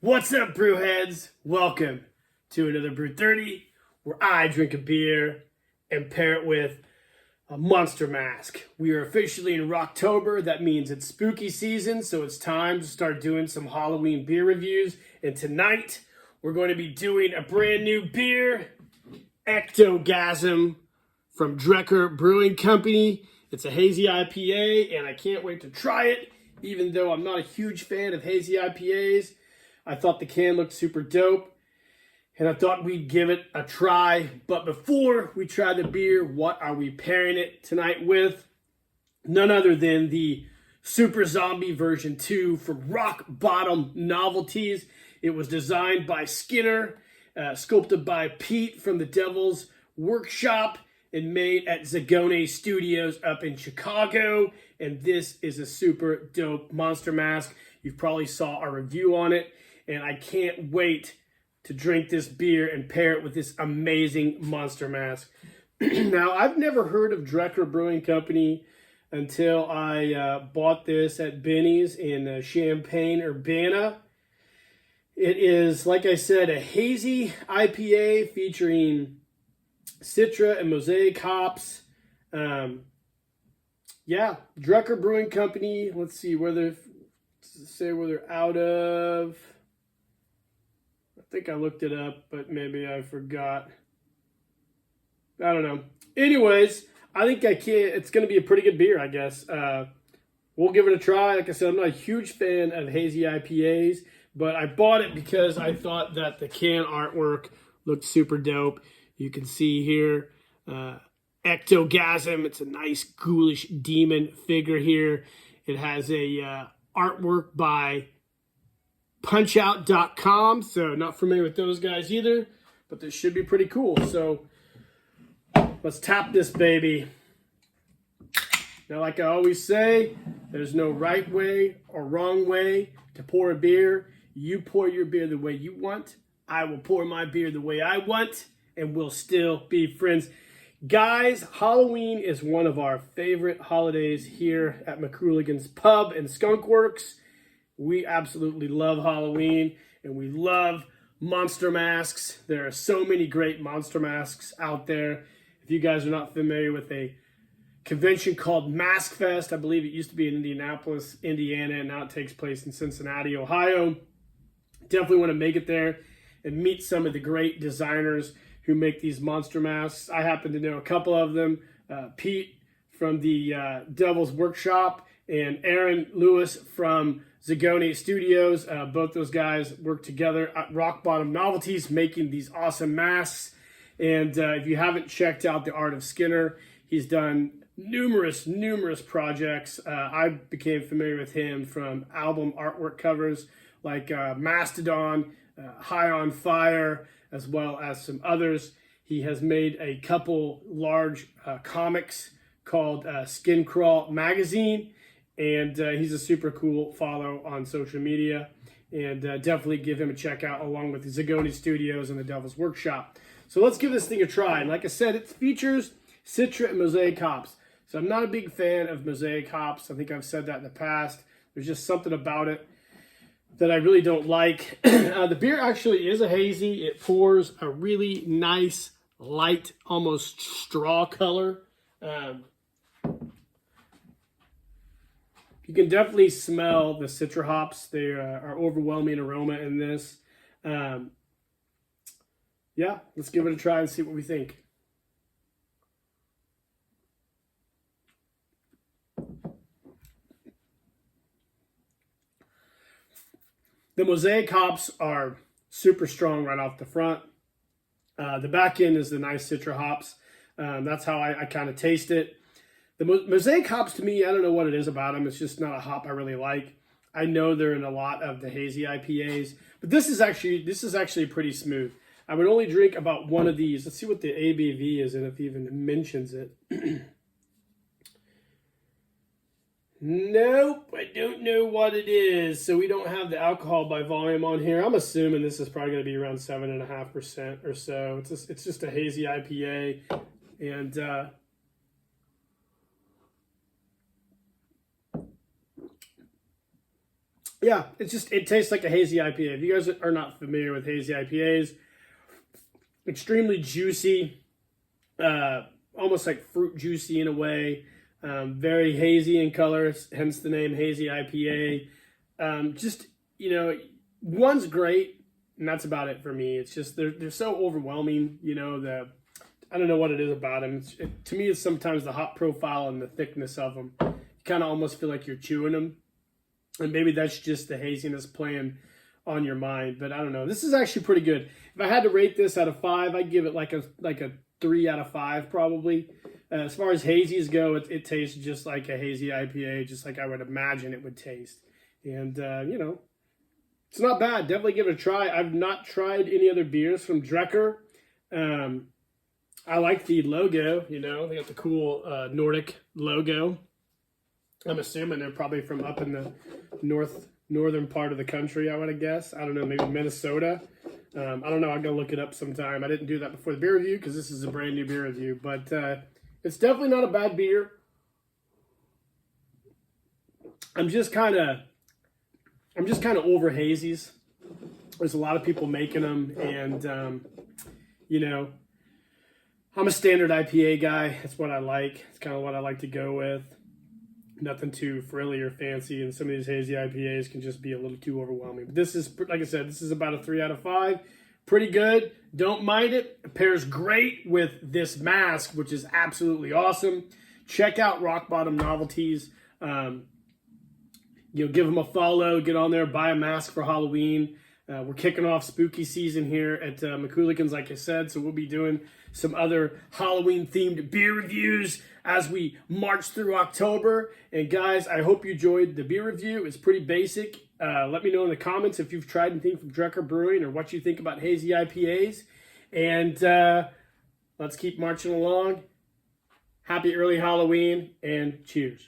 What's up, brewheads? Welcome to another Brewthirty, where I drink a beer and pair it with a monster mask. We are officially in Rocktober. That means it's spooky season, so it's time to start doing some Halloween beer reviews. And tonight, we're going to be doing a brand new beer, Ectogasm, from Drekker Brewing Company. It's a hazy IPA, and I can't wait to try it, even though I'm not a huge fan of hazy IPAs. I thought the can looked super dope, and I thought we'd give it a try. But before we try the beer, what are we pairing it tonight with? None other than the Super Zombie version 2 from RockBottom Novelties. It was designed by Skinner, sculpted by Pete from the Devil's Workshop, and made at Zagone Studios up in Chicago. And this is a super dope monster mask. You probably saw our review on it. And I can't wait to drink this beer and pair it with this amazing monster mask. Now, I've never heard of Drekker Brewing Company until I bought this at Benny's in Champaign, Urbana. It is, like I said, a hazy IPA featuring Citra and Mosaic hops. Drekker Brewing Company. Let's see where they're out of. I think I looked it up, but maybe I forgot. I don't know. Anyways, I think it's going to be a pretty good beer, I guess. We'll give it a try. Like I said, I'm not a huge fan of hazy IPAs, but I bought it because I thought that the can artwork looked super dope. You can see here, Ectogasm. It's a nice ghoulish demon figure here. It has a artwork by punchout.com, so not familiar with those guys either, but this should be pretty cool. So let's tap this baby. Now, like I always say, there's no right way or wrong way to pour a beer. You pour your beer the way you want. I will pour my beer the way I want, and we'll still be friends. Guys, Halloween is one of our favorite holidays here at McCooligan's Pub and Skunkworks. We absolutely love Halloween, and we love monster masks. There are so many great monster masks out there. If you guys are not familiar with a convention called Mask Fest, I believe it used to be in Indianapolis, Indiana, and now it takes place in Cincinnati, Ohio. Definitely want to make it there and meet some of the great designers who make these monster masks. I happen to know a couple of them. Pete from the Devil's Workshop and Aaron Lewis from Zagone Studios. Both those guys work together at RockBottom Novelties making these awesome masks. And if you haven't checked out the art of Skinner, he's done numerous projects. I became familiar with him from album artwork covers like Mastodon, High on Fire, as well as some others. He has made a couple large comics called Skin Crawl Magazine, and he's a super cool follow on social media, and definitely give him a check out along with the Zagone Studios and the Devil's Workshop. So let's give this thing a try. And like I said, it features Citra and Mosaic hops. So I'm not a big fan of Mosaic hops. I think I've said that in the past. There's just something about it that I really don't like. The beer actually is a hazy. It pours a really nice, light, almost straw color. You can definitely smell the Citra hops. They are overwhelming aroma in this. Let's give it a try and see what we think. The Mosaic hops are super strong right off the front. The back end is the nice Citra hops. That's how I kind of taste it. The Mosaic hops, to me, I don't know what it is about them. It's just not a hop I really like. I know they're in a lot of the hazy IPAs, but this is actually pretty smooth. I would only drink about one of these. Let's see what the ABV is and if it even mentions it. Nope, I don't know what it is. So we don't have the alcohol by volume on here. I'm assuming this is probably going to be around 7.5% or so. It's just a hazy IPA, and yeah, it tastes like a hazy IPA. If you guys are not familiar with hazy IPAs, extremely juicy, almost like fruit juicy in a way, very hazy in color, hence the name hazy IPA. Just, you know, one's great, and that's about it for me. It's just they're so overwhelming, you know, I don't know what it is about them. To me, it's sometimes the hop profile and the thickness of them. You kind of almost feel like you're chewing them. And maybe that's just the haziness playing on your mind. But I don't know. This is actually pretty good. If I had to rate this out of 5, I'd give it like a 3 out of 5 probably. As far as hazies go, it tastes just like a hazy IPA, just like I would imagine it would taste. And, you know, it's not bad. Definitely give it a try. I've not tried any other beers from Drekker. I like the logo, you know. They got the cool Nordic logo. I'm assuming they're probably from up in the northern part of the country, I would guess. I don't know, maybe Minnesota. I don't know. I'm going to look it up sometime. I didn't do that before the beer review because this is a brand new beer review. But it's definitely not a bad beer. I'm just kind of over hazies. There's a lot of people making them, and you know, I'm a standard IPA guy. That's what I like. It's kind of what I like to go with. Nothing too frilly or fancy, and some of these hazy IPAs can just be a little too overwhelming. But this is, like I said, this is about a 3 out of 5. Pretty good. Don't mind it. It pairs great with this mask, which is absolutely awesome. Check out RockBottom Novelties. You know, give them a follow. Get on there. Buy a mask for Halloween. We're kicking off spooky season here at McCoolikins, like I said, so we'll be doing some other Halloween-themed beer reviews as we march through October. And guys, I hope you enjoyed the beer review. It's pretty basic. Let me know in the comments if you've tried anything from Drekker Brewing or what you think about hazy IPAs. And let's keep marching along. Happy early Halloween, and cheers.